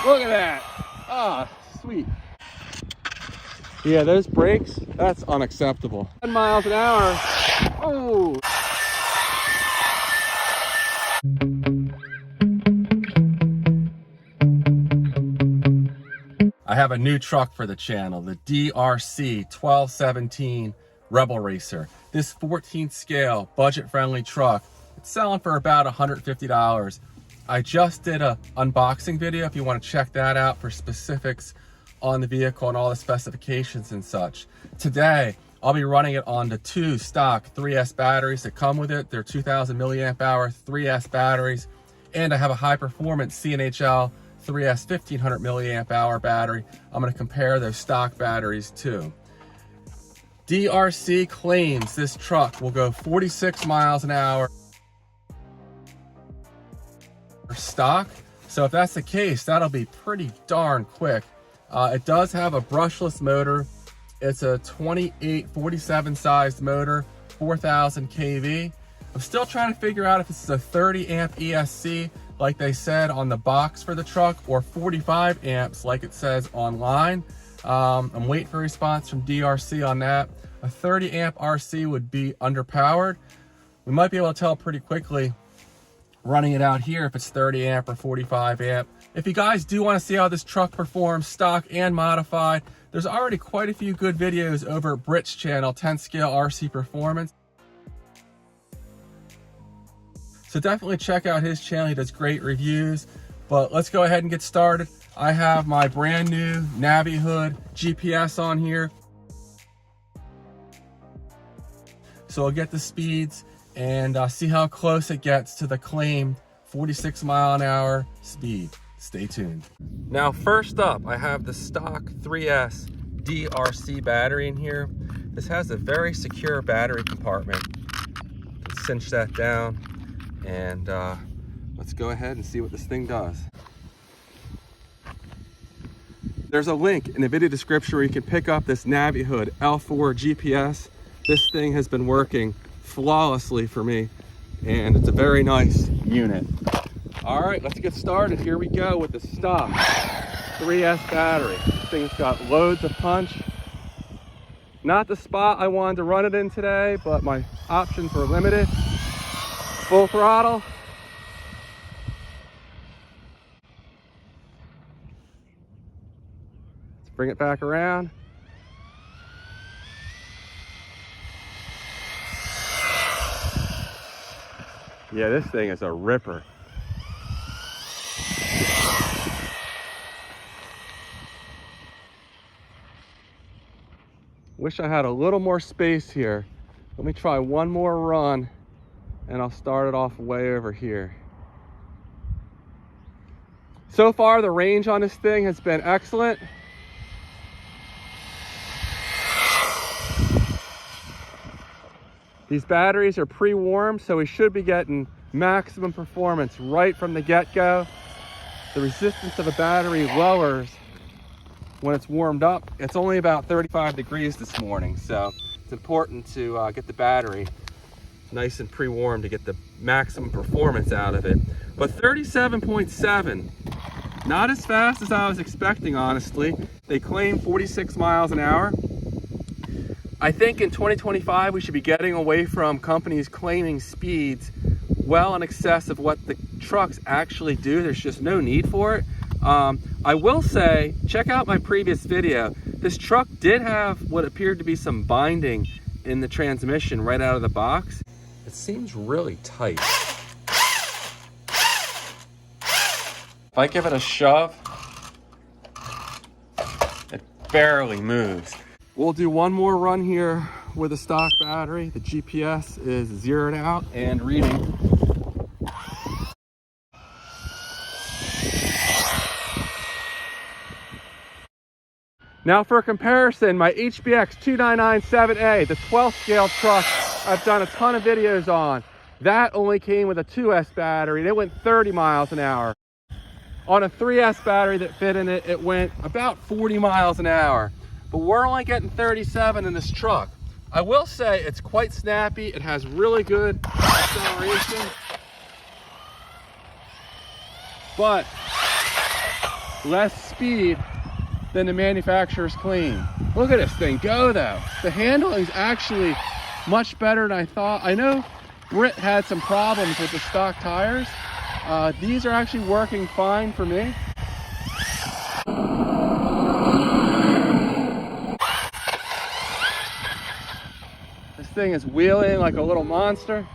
Look at that. Ah, sweet. Yeah, those brakes, that's unacceptable. 10 miles an hour. Oh. I have a new truck for the channel, the DeeRC 1217 Rebel Racer. This 14th scale, budget-friendly truck, it's selling for about $150. I just did a unboxing video if you want to check that out for specifics on the vehicle and all the specifications and such. Today, I'll be running it on the 2 stock 3S batteries that come with it. They're 2000 milliamp hour 3S batteries, and I have a high performance CNHL 3S 1500 milliamp hour battery. I'm going to compare those stock batteries too. DeeRC claims this truck will go 46 miles an hour stock. So if that's the case, that'll be pretty darn quick. It does have a brushless motor. It's a 2847 sized motor, 4000 kV. I'm still trying to figure out if this is a 30 amp ESC like they said on the box for the truck, or 45 amps like it says online. I'm waiting for a response from DeeRC on that. A 30 amp RC would be underpowered. We might be able to tell pretty quickly running it out here if it's 30 amp or 45 amp. If you guys do want to see how this truck performs stock and modified, there's already quite a few good videos over at Brit's channel, 10 scale RC performance. So definitely check out his channel, he does great reviews. But let's go ahead and get started. I have my brand new Navihood GPS on here. So I'll get the speeds and see how close it gets to the claimed 46 mile an hour speed. Stay tuned. Now first up, I have the stock 3S DeeRC battery in here. This has a very secure battery compartment. Let's cinch that down and let's go ahead and see what this thing does. There's a link in the video description where you can pick up this Navihood L4 GPS. This thing has been working flawlessly for me, and it's a very nice unit. All right, let's get started. Here we go with the stock 3S battery. This thing's got loads of punch. Not the spot I wanted to run it in today, but my options were limited. Full throttle. Let's bring it back around. Yeah, this thing is a ripper. Wish I had a little more space here. Let me try one more run and I'll start it off way over here. So far, the range on this thing has been excellent. These batteries are pre-warmed, so we should be getting maximum performance right from the get-go. The resistance of a battery lowers when it's warmed up. It's only about 35 degrees this morning, so it's important to get the battery nice and pre-warmed to get the maximum performance out of it. But 37.7, not as fast as I was expecting, honestly. They claim 46 miles an hour. I think in 2025, we should be getting away from companies claiming speeds well in excess of what the trucks actually do. There's just no need for it. I will say, check out my previous video. This truck did have what appeared to be some binding in the transmission right out of the box. It seems really tight. If I give it a shove, it barely moves. We'll do one more run here with a stock battery. The GPS is zeroed out and reading. Now for comparison, my HBX 2997A, the 12th scale truck I've done a ton of videos on, that only came with a 2S battery. It went 30 miles an hour. On a 3S battery that fit in it, it went about 40 miles an hour. But we're only getting 37 in this truck. I will say it's quite snappy. It has really good acceleration. But less speed than the manufacturer's clean. Look at this thing go though. The handling's actually much better than I thought. I know Brit had some problems with the stock tires. These are actually working fine for me. This thing is wheeling like a little monster.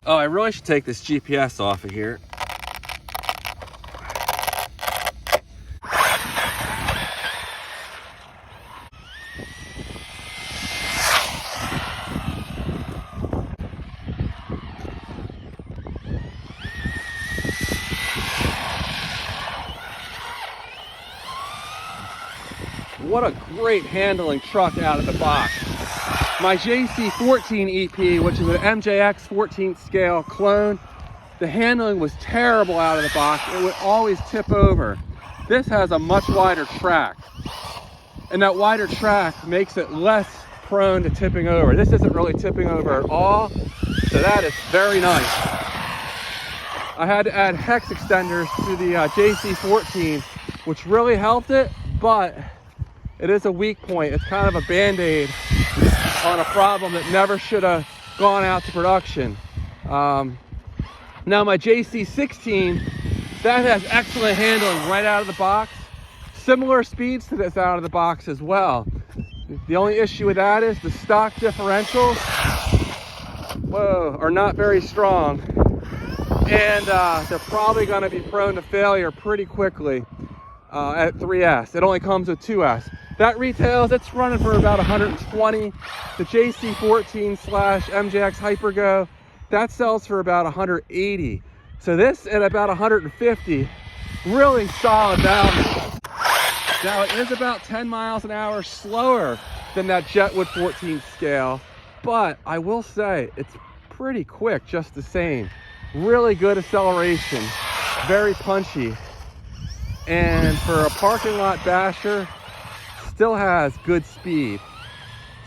Oh, I really should take this GPS off of here. What a great handling truck out of the box. My JC14 EP, which is an MJX 14th scale clone, the handling was terrible out of the box. It would always tip over. This has a much wider track, and that wider track makes it less prone to tipping over. This isn't really tipping over at all, so that is very nice. I had to add hex extenders to the JC14, which really helped it, but it is a weak point. It's kind of a band-aid on a problem that never should have gone out to production. Now my JC16, that has excellent handling right out of the box. Similar speeds to this out of the box as well. The only issue with that is the stock differentials, are not very strong. And they're probably gonna be prone to failure pretty quickly at 3S. It only comes with 2S. That retails, it's running for about 120. The JC14/MJX Hypergo, that sells for about 180. So this at about 150, really solid value. Now it is about 10 miles an hour slower than that Jetwood 14th scale, but I will say it's pretty quick just the same. Really good acceleration, very punchy. And for a parking lot basher, still has good speed.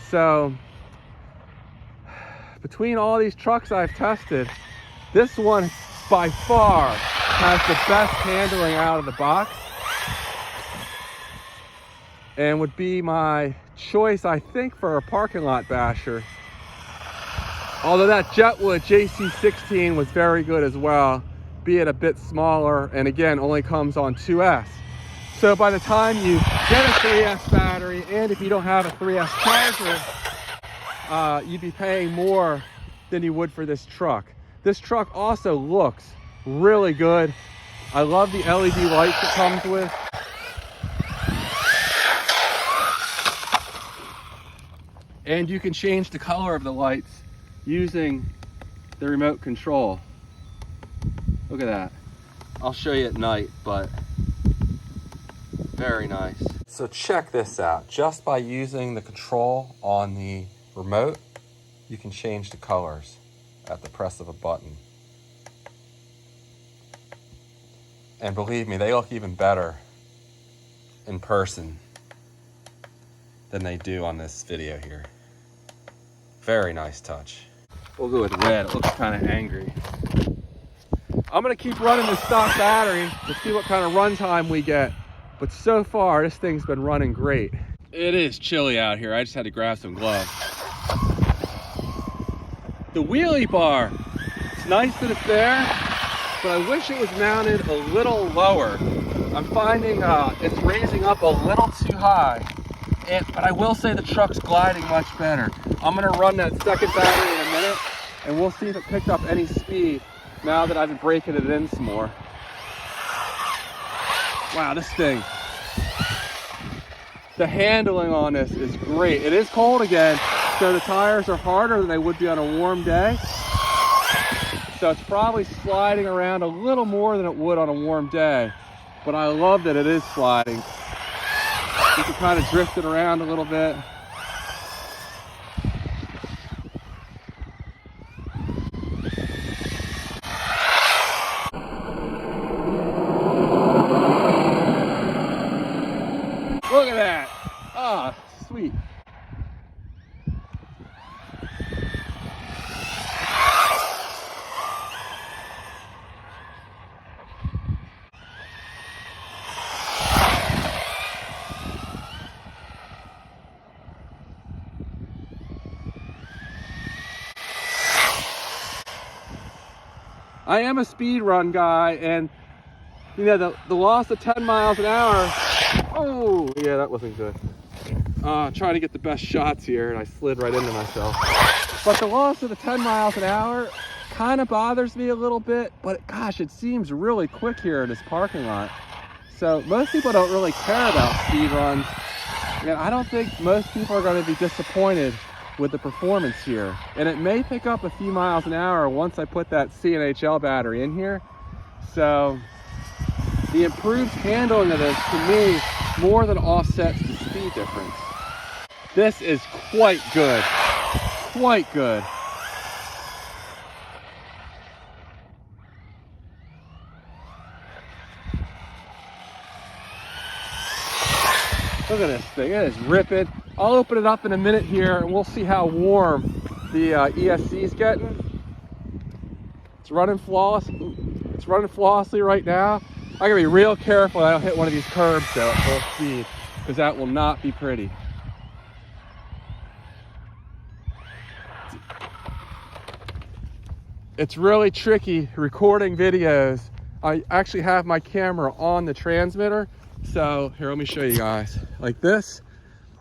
So between all these trucks I've tested, this one by far has the best handling out of the box and would be my choice, I think, for a parking lot basher. Although that Jetwood JC16 was very good as well, be it a bit smaller, and again only comes on 2S. So by the time you get a 3S battery, and if you don't have a 3S charger, you'd be paying more than you would for this truck. This truck also looks really good. I love the LED lights it comes with. And you can change the color of the lights using the remote control. Look at that. I'll show you at night, but very nice. So check this out. Just by using the control on the remote, you can change the colors at the press of a button. And believe me, they look even better in person than they do on this video here. Very nice touch. We'll go with red. It looks kind of angry. I'm gonna keep running the stock battery to see what kind of run time we get. But so far, this thing's been running great. It is chilly out here. I just had to grab some gloves. The Wheelie Bar, it's nice that it's there, but I wish it was mounted a little lower. I'm finding it's raising up a little too high. But I will say the truck's gliding much better. I'm gonna run that second battery in a minute, and we'll see if it picked up any speed now that I've been breaking it in some more. Wow, this thing. The handling on this is great. It is cold again, so the tires are harder than they would be on a warm day. So it's probably sliding around a little more than it would on a warm day. But I love that it is sliding. You can kind of drift it around a little bit. Look at that. Ah, sweet. I am a speed run guy, and you know, the loss of 10 miles an hour, oh yeah, that wasn't good. Trying to get the best shots here, and I slid right into myself. But the loss of the 10 miles an hour kind of bothers me a little bit, but gosh, it seems really quick here in this parking lot. So most people don't really care about speed runs, and I don't think most people are going to be disappointed with the performance here. And it may pick up a few miles an hour once I put that CNHL battery in here. So the improved handling of this, to me, more than offsets the speed difference. This is quite good. Quite good. Look at this thing, it is ripping. I'll open it up in a minute here and we'll see how warm the ESC is getting. It's running flawless. It's running flawlessly right now. I gotta be real careful I don't hit one of these curbs though at full speed, because that will not be pretty. It's really tricky recording videos. I actually have my camera on the transmitter. So here, let me show you guys like this.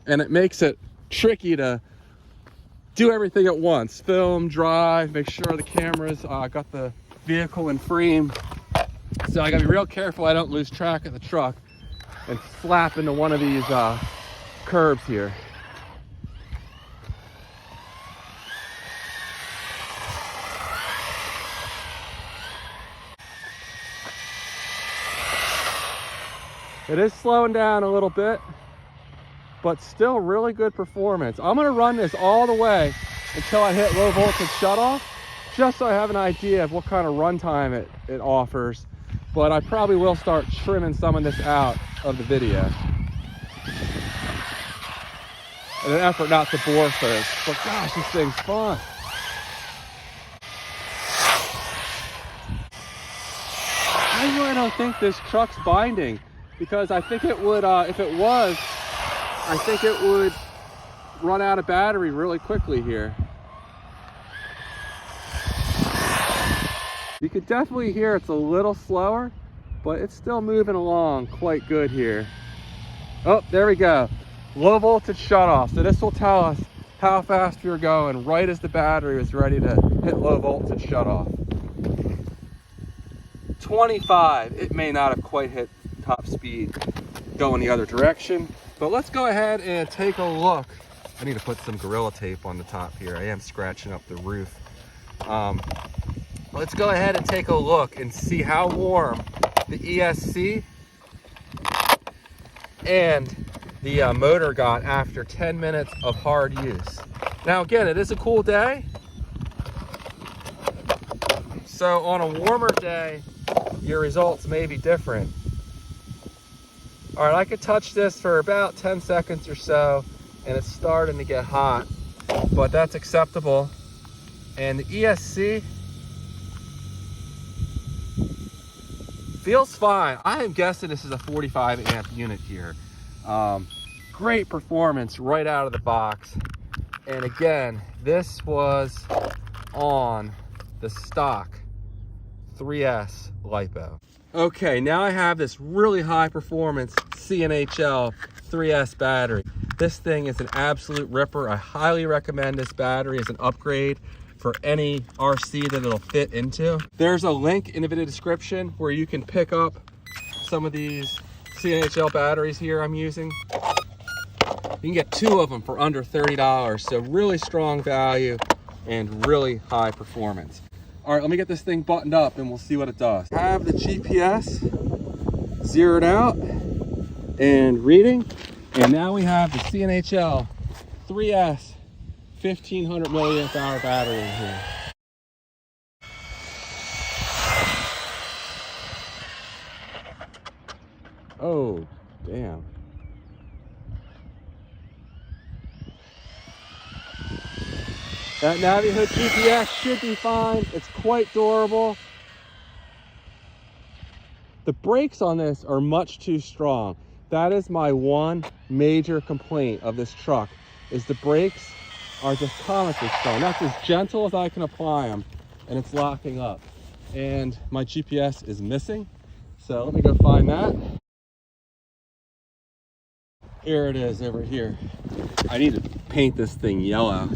And it makes it tricky to do everything at once. Film, drive, make sure the camera's got the vehicle in frame. So I gotta be real careful I don't lose track of the truck and slap into one of these curbs here. It is slowing down a little bit, but still really good performance. I'm gonna run this all the way until I hit low voltage shutoff, just so I have an idea of what kind of runtime it offers. But I probably will start trimming some of this out of the video in an effort not to bore folks. But gosh, this thing's fun. I really don't think this truck's binding, because I think it would, if it was, I think it would run out of battery really quickly here. You can definitely hear it's a little slower, but it's still moving along quite good here. Oh, there we go. Low voltage shutoff. So this will tell us how fast we were going right as the battery was ready to hit low voltage shutoff. 25. It may not have quite hit top speed going the other direction, but let's go ahead and take a look. I need to put some Gorilla Tape on the top here. I am scratching up the roof. Let's go ahead and take a look and see how warm the ESC and the motor got after 10 minutes of hard use. Now again, it is a cool day, so on a warmer day your results may be different. All right, I could touch this for about 10 seconds or so and it's starting to get hot, but that's acceptable. And the ESC feels fine. I am guessing this is a 45 amp unit here. Great performance right out of the box. And again, this was on the stock 3S LIPO. Okay, now I have this really high performance CNHL 3S battery. This thing is an absolute ripper. I highly recommend this battery as an upgrade for any RC that it'll fit into. There's a link in the video description where you can pick up some of these CNHL batteries here I'm using. You can get 2 of them for under $30, so really strong value and really high performance. All right, let me get this thing buttoned up and we'll see what it does. I have the GPS zeroed out and reading, and now we have the CNHL 3S 1500 milliamp hour battery in here. Oh, damn. That Navihood GPS should be fine. It's quite durable. The brakes on this are much too strong. That is my one major complaint of this truck, is the brakes are just comically strong. That's as gentle as I can apply them, and it's locking up. and my GPS is missing. So let me go find that. Here it is over here. I need to paint this thing yellow.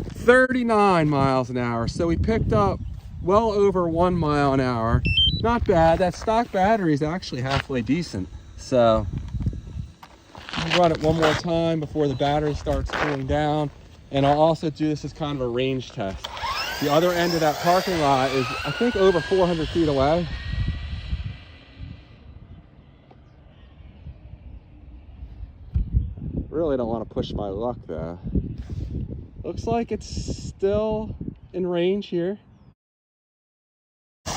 39 miles an hour. So we picked up well over 1 mile an hour. Not bad. That stock battery is actually halfway decent. So I'll run it one more time before the battery starts cooling down. And I'll also do this as kind of a range test. The other end of that parking lot is, I think, over 400 feet away. Really don't want to push my luck though. Looks like it's still in range here. All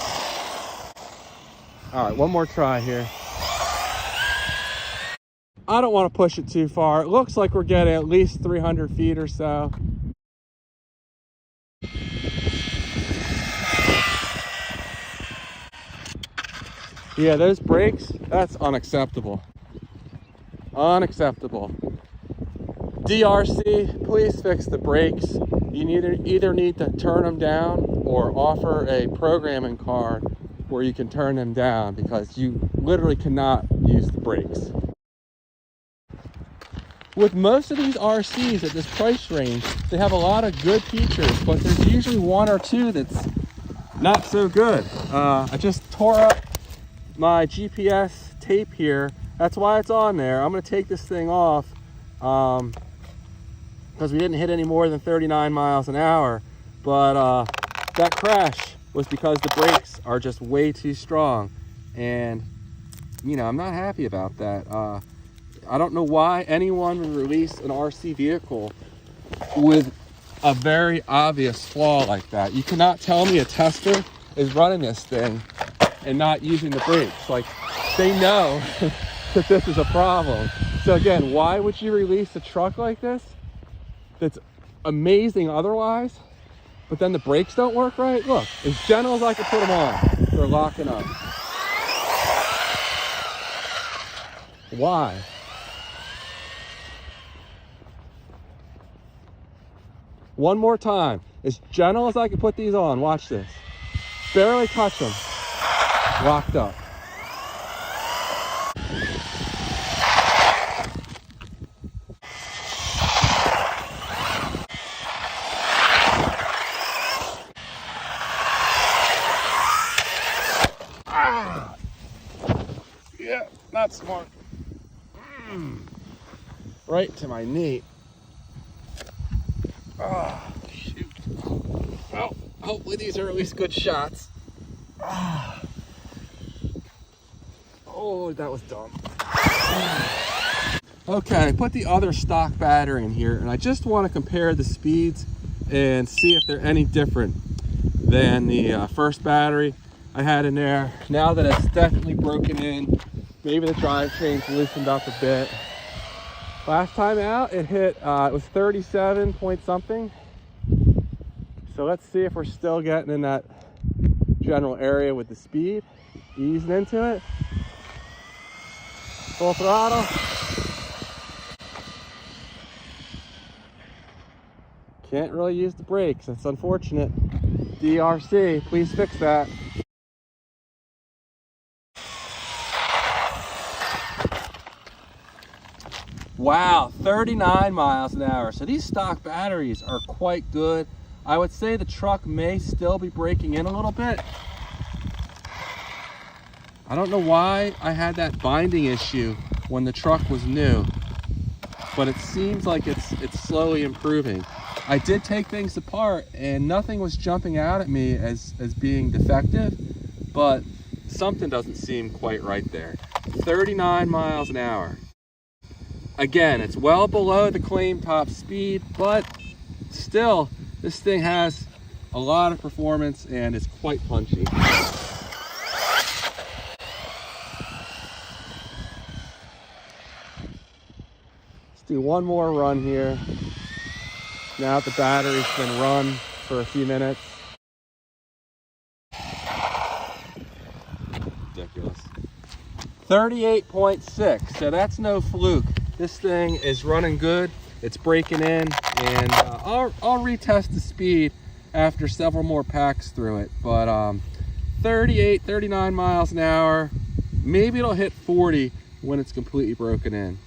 right, one more try here. I don't want to push it too far. It looks like we're getting at least 300 feet or so. Yeah, those brakes, that's unacceptable. Unacceptable. DeeRC, please fix the brakes. You either need to turn them down or offer a programming card where you can turn them down, because you literally cannot use the brakes. With most of these RCs at this price range, they have a lot of good features, but there's usually one or two that's not so good. I just tore up my GPS tape here. That's why it's on there. I'm going to take this thing off because we didn't hit any more than 39 miles an hour. But that crash was because the brakes are just way too strong. And, you know, I'm not happy about that. I don't know why anyone would release an RC vehicle with a very obvious flaw like that. You cannot tell me a tester is running this thing and not using the brakes. Like, they know that this is a problem. So again, why would you release a truck like this that's amazing otherwise, but then the brakes don't work right? Look, as gentle as I can put them on, they're locking up. Why? One more time, as gentle as I can put these on. Watch this. Barely touch them. Locked up. Ah. Yeah, not smart. Right to my knee. Oh, shoot. Well, hopefully these are at least good shots. Oh, that was dumb. Okay, I put the other stock battery in here, and I just want to compare the speeds and see if they're any different than the first battery I had in there. Now that it's definitely broken in, maybe the drivetrain's loosened up a bit. Last time out, it hit, it was 37 point something. So let's see if we're still getting in that general area with the speed. Easing into it. Full throttle. Can't really use the brakes. That's unfortunate. DeeRC, please fix that. Wow, 39 miles an hour. So these stock batteries are quite good. I would say the truck may still be braking in a little bit. I don't know why I had that binding issue when the truck was new, but it seems like it's slowly improving. I did take things apart and nothing was jumping out at me as being defective, but something doesn't seem quite right there. 39 miles an hour. Again, it's well below the claim top speed, but still, this thing has a lot of performance and is quite punchy. Let's do one more run here. Now that the battery's been run for a few minutes. Ridiculous. 38.6, so that's no fluke. This thing is running good. It's breaking in, and I'll retest the speed after several more packs through it. But 38, 39 miles an hour. Maybe it'll hit 40 when it's completely broken in.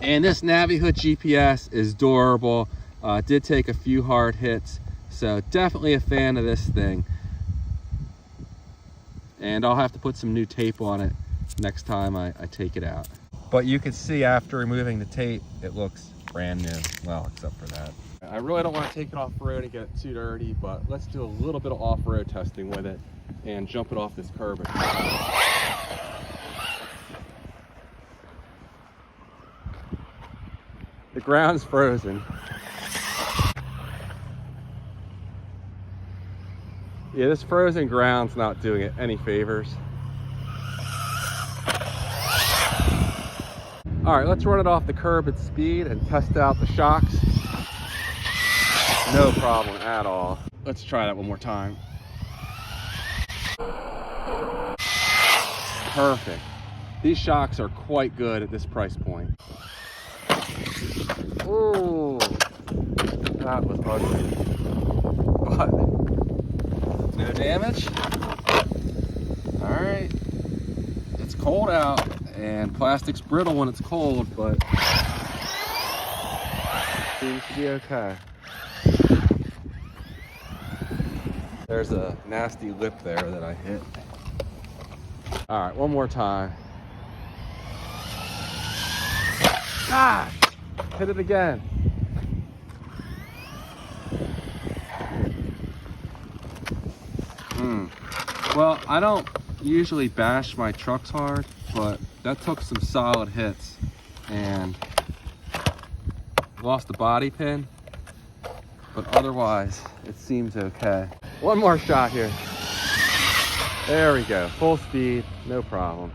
And this Navihood GPS is durable. It did take a few hard hits, so definitely a fan of this thing. And I'll have to put some new tape on it next time I take it out. But you can see after removing the tape, it looks brand new. Well, except for that. I really don't want to take it off-road and get it too dirty, but let's do a little bit of off-road testing with it and jump it off this curb. The ground's frozen. Yeah, this frozen ground's not doing it any favors. All right, let's run it off the curb at speed and test out the shocks. No problem at all. Let's try that one more time. Perfect. These shocks are quite good at this price point. Ooh, that was ugly. But no damage. All right. It's cold out, and plastic's brittle when it's cold, but seems to be okay. There's a nasty lip there that I hit. All right, one more time. Ah! Hit it again. Well, I don't usually bash my trucks hard, but that took some solid hits and lost the body pin, but otherwise it seems okay. One more shot here. There we go, full speed, no problem.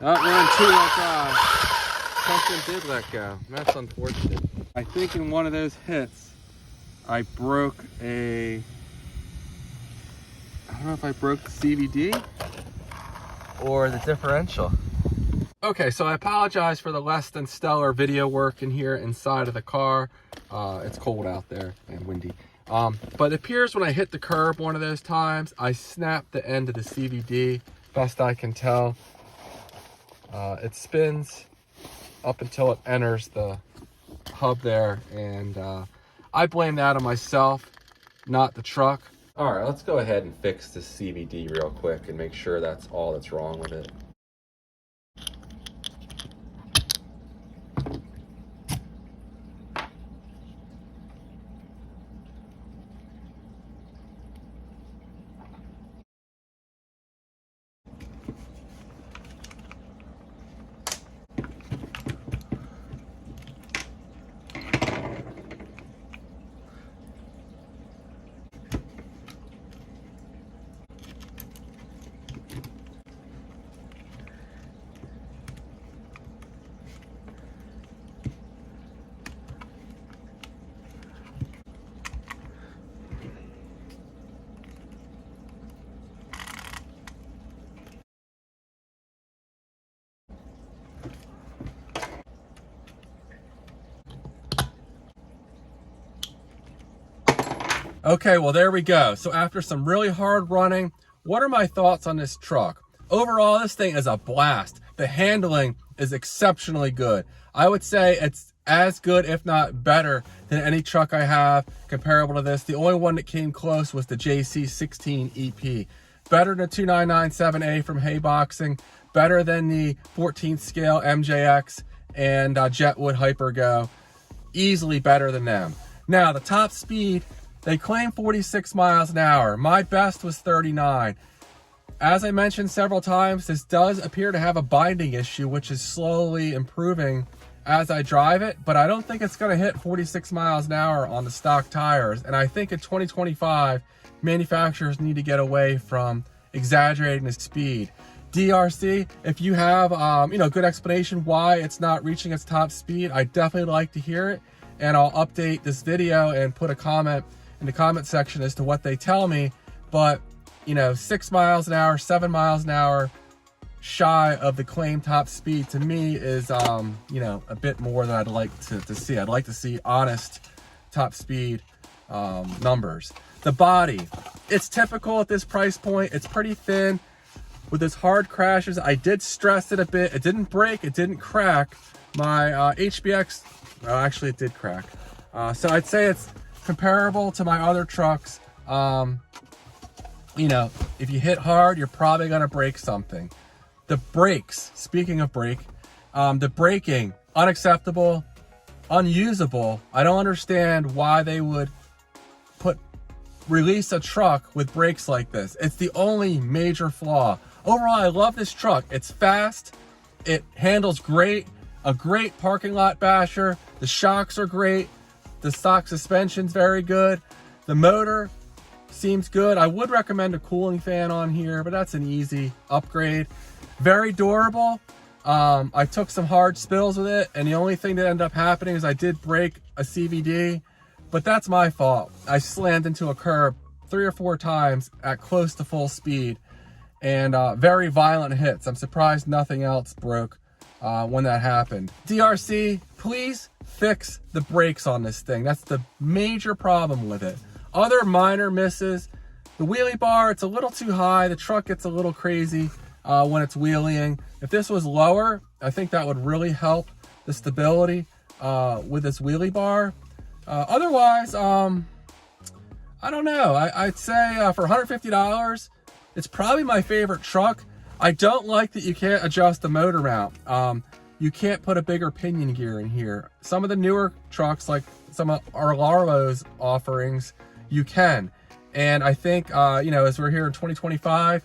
Oh, we're on 205. Something did let go. That's unfortunate. I think in one of those hits, I broke I don't know if I broke the CVD or the differential. Okay, so I apologize for the less than stellar video work in here inside of the car. It's cold out there and windy. But it appears when I hit the curb one of those times, I snapped the end of the CVD, best I can tell. It spins up until it enters the hub there, and I blame that on myself, not the truck. All right, let's go ahead and fix this CVD real quick and make sure that's all that's wrong with it. Okay, well, there we go. So after some really hard running, what are my thoughts on this truck? Overall, this thing is a blast. The handling is exceptionally good. I would say it's as good, if not better, than any truck I have comparable to this. The only one that came close was the JC16 EP. Better than 2997A from Hayboxing, better than the 14th scale MJX and Jetwood Hypergo. Easily better than them. Now, the top speed, they claim 46 miles an hour. My best was 39. As I mentioned several times, this does appear to have a binding issue, which is slowly improving as I drive it, but I don't think it's gonna hit 46 miles an hour on the stock tires. And I think in 2025, manufacturers need to get away from exaggerating the speed. DeeRC, if you have good explanation why it's not reaching its top speed, I'd definitely like to hear it. And I'll update this video and put a comment in the comment section as to what they tell me. But 6 miles an hour, 7 miles an hour shy of the claimed top speed to me is a bit more than I'd like to see. I'd like to see honest top speed numbers. The body, it's typical at this price point. It's pretty thin with its hard crashes. I did stress it a bit. It didn't break, it didn't crack. My HBX, well, actually it did crack. So I'd say it's comparable to my other trucks. If you hit hard, you're probably gonna break something. The brakes, speaking of brake, the braking, unacceptable, unusable. I don't understand why they would release a truck with brakes like this. It's the only major flaw. Overall, I love this truck. It's fast, it handles great, a great parking lot basher. The shocks are great, the stock suspension's very good, the motor seems good. I would recommend a cooling fan on here, but that's an easy upgrade. Very durable. I took some hard spills with it, and the only thing that ended up happening is I did break a CVD, but that's my fault. I slammed into a curb 3 or 4 times at close to full speed, and very violent hits. I'm surprised nothing else broke when that happened. DeeRC, please fix the brakes on this thing. That's the major problem with it. Other minor misses, the wheelie bar, it's a little too high. The truck gets a little crazy when it's wheeling. If this was lower, I think that would really help the stability with this wheelie bar. Otherwise, I don't know. I'd say for $150, it's probably my favorite truck. I don't like that you can't adjust the motor mount. You can't put a bigger pinion gear in here. Some of the newer trucks, like some of our Larlo's offerings, you can. And I think, as we're here in 2025,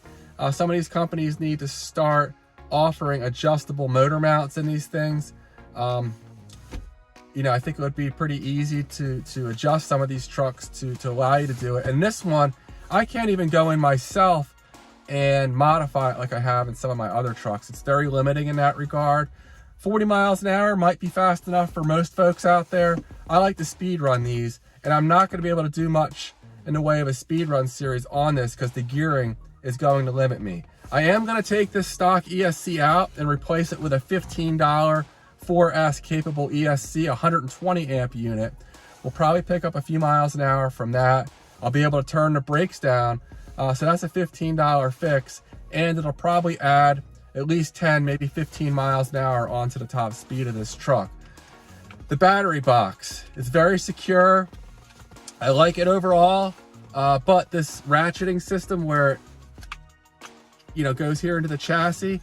some of these companies need to start offering adjustable motor mounts in these things. I think it would be pretty easy to adjust some of these trucks to allow you to do it. And this one, I can't even go in myself and modify it like I have in some of my other trucks. It's very limiting in that regard. 40 miles an hour might be fast enough for most folks out there. I like to speed run these, and I'm not going to be able to do much in the way of a speed run series on this because the gearing is going to limit me. I am going to take this stock ESC out and replace it with a $15 4S capable ESC 120 amp unit. We'll probably pick up a few miles an hour from that. I'll be able to turn the brakes down. So that's a $15 fix, and it'll probably add at least 10, maybe 15 miles an hour onto the top speed of this truck. The battery box is very secure. I like it overall, but this ratcheting system where it goes here into the chassis,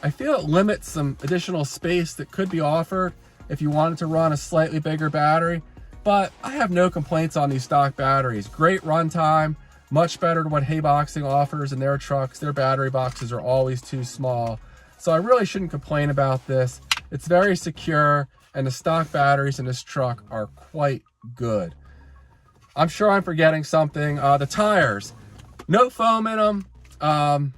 I feel it limits some additional space that could be offered if you wanted to run a slightly bigger battery. But I have no complaints on these stock batteries. Great runtime, much better than what Hayboxing offers in their trucks. Their battery boxes are always too small. So I really shouldn't complain about this. It's very secure, and the stock batteries in this truck are quite good. I'm sure I'm forgetting something. The tires, no foam in them.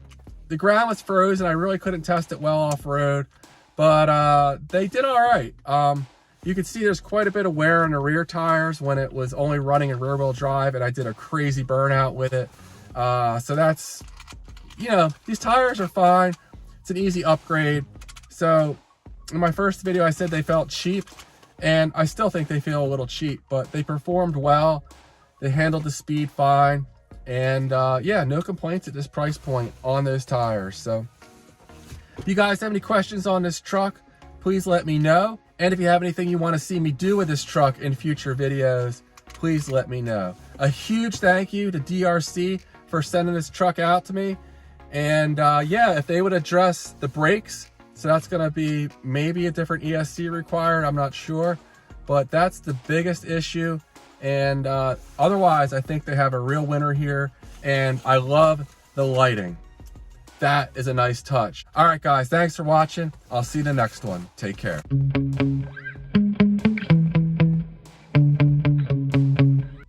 The ground was frozen. I really couldn't test it well off-road, but they did all right. You can see there's quite a bit of wear on the rear tires when it was only running in rear-wheel drive, and I did a crazy burnout with it. So that's, these tires are fine. It's an easy upgrade. So in my first video, I said they felt cheap, and I still think they feel a little cheap, but they performed well. They handled the speed fine. And yeah, no complaints at this price point on those tires. So if you guys have any questions on this truck, please let me know. And if you have anything you want to see me do with this truck in future videos, please let me know. A huge thank you to DeeRC for sending this truck out to me. And yeah, if they would address the brakes, so that's going to be maybe a different ESC required, I'm not sure. But that's the biggest issue. And otherwise, I think they have a real winner here. And I love the lighting. That is a nice touch. All right, guys, thanks for watching. I'll see you in the next one. Take care.